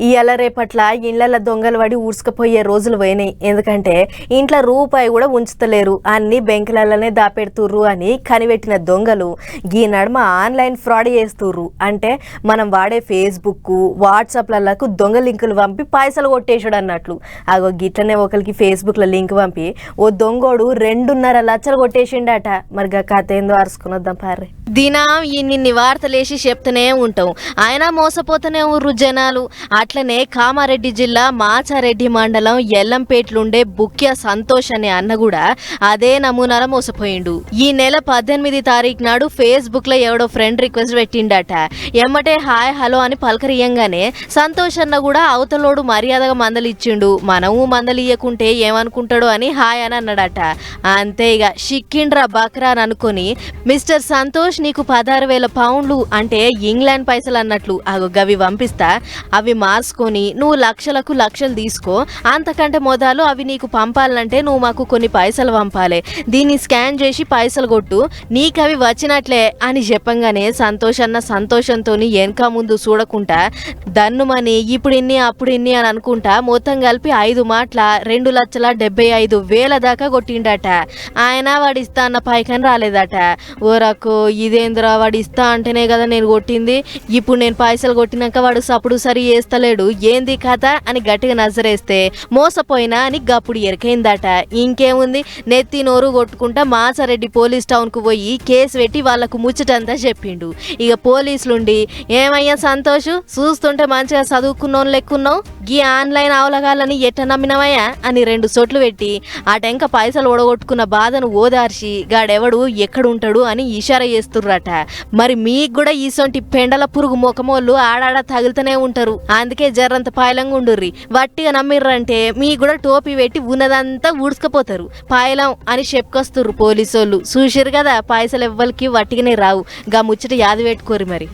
ఇయ్యాల రేపట్ల ఇళ్ల దొంగలు పడి ఊడ్చుకుపోయే రోజులు పోయినాయి. ఎందుకంటే ఇంట్లో రూపాయి కూడా ఉంచుతలేరు, అన్ని బెంకులలోనే దాపెడుతుర్రు అని కనిపెట్టిన దొంగలు ఈ నడుమ ఆన్లైన్ ఫ్రాడ్ చేస్తుర్రు. అంటే మనం వాడే ఫేస్బుక్ వాట్సాప్లకు దొంగ లింకులు పంపి పైసలు కొట్టేసాడు అన్నట్లు. అగో గిట్లనే ఒకరికి ఫేస్బుక్లో లింక్ పంపి ఓ దొంగోడు 2.5 లక్షలు కొట్టేసిండట. మరి కథ ఏందో అరుచుకునొద్దాం పార్రే. దినం ఇన్ని వార్తలేసి చెప్తూనే ఉంటాం, ఆయన మోసపోతూనే ఊర్రు జనాలు. అట్లనే కామారెడ్డి జిల్లా మాచారెడ్డి మండలం ఎల్లంపేట్లుండే బుక్య సంతోష్ అనే అన్న కూడా అదే నమూనాల మోసపోయిండు. ఈ నెల 18 తారీఖు నాడు ఫేస్బుక్ లో ఎవడో ఫ్రెండ్ రిక్వెస్ట్ పెట్టిండట. ఎమ్మటే హాయ్ హలో అని పలకరియంగానే సంతోష్ అన్న కూడా అవతలోడు మర్యాదగా మందలిచ్చిండు. మనము మందలియకుంటే ఏమనుకుంటాడు అని హాయ్ అని అన్నాడట. అంతే ఇక షిక్కిండ్రా బక్రా అని అనుకుని మిస్టర్ సంతోష్ నీకు 16,000 పౌండ్లు అంటే ఇంగ్లాండ్ పైసలు అన్నట్లు గవి పంపిస్తా, అవి మార్చుకొని నువ్వు లక్షలకు లక్షలు తీసుకో, అంతకంటే మొదలు అవి నీకు పంపాలంటే నువ్వు మాకు కొన్ని పైసలు పంపాలి, దీన్ని స్కాన్ చేసి పైసలు కొట్టు, నీకవి వచ్చినట్లే అని చెప్పంగానే సంతోష్ అన్న సంతోషంతో వెనక ముందు చూడకుండా దన్నుమని ఇప్పుడు ఇన్ని అప్పుడు ఇన్ని అని అనుకుంటా మొత్తం కలిపి 5 మాటల 2,75,000 దాకా కొట్టిండట. ఆయన వాడు ఇస్తా అన్న పైకని రాలేదట. ఓరకు ఇదేంద్రా వాడు ఇస్తా అంటేనే కదా నేను కొట్టింది, ఇప్పుడు నేను పైసలు కొట్టినాక వాడు సప్పుడు సరి చేస్తలేడు, ఏంది కథ అని గట్టిగా నజరేస్తే మోసపోయినా అని గప్పుడు ఎరికైందట. ఇంకేముంది, నెత్తి నోరు కొట్టుకుంటా మాచారెడ్డి పోలీస్ టౌన్ కు పోయి కేసు పెట్టి వాళ్లకు ముచ్చటంతా చెప్పిండు. ఇక పోలీసులుండి ఏమయ్యా సంతోష్, చూస్తుంటే మంచిగా చదువుకున్నోని లెక్కున్నావు, గీ ఆన్లైన్ అవలగాలని ఎట్ట నమ్మినవయ్యా అని 2 సొట్లు పెట్టి ఆ టెంక పైసలు ఓడగొట్టుకున్న బాధను ఓదార్చి గాడెవడు ఎక్కడుంటాడు అని ఇషారా చేస్తుర్రట. మరి మీకు కూడా ఈసొంటి పెండల పురుగు మొఖమోళ్ళు ఆడాడ తగులుతూనే ఉంటారు, అందుకే జర్రంత పాయలంగా ఉండుర్రి. వట్టిగా నమ్మిర్రంటే మీకు కూడా టోపీ పెట్టి ఉన్నదంతా ఊడ్చుకపోతారు, పాయలం అని చెప్పుకొస్తుర్రు పోలీసోళ్ళు. చూసిరు కదా, పైసలు ఎవ్వరికి వట్టిగానే రావు, గా ముచ్చట యాది పెట్టుకోరు మరి.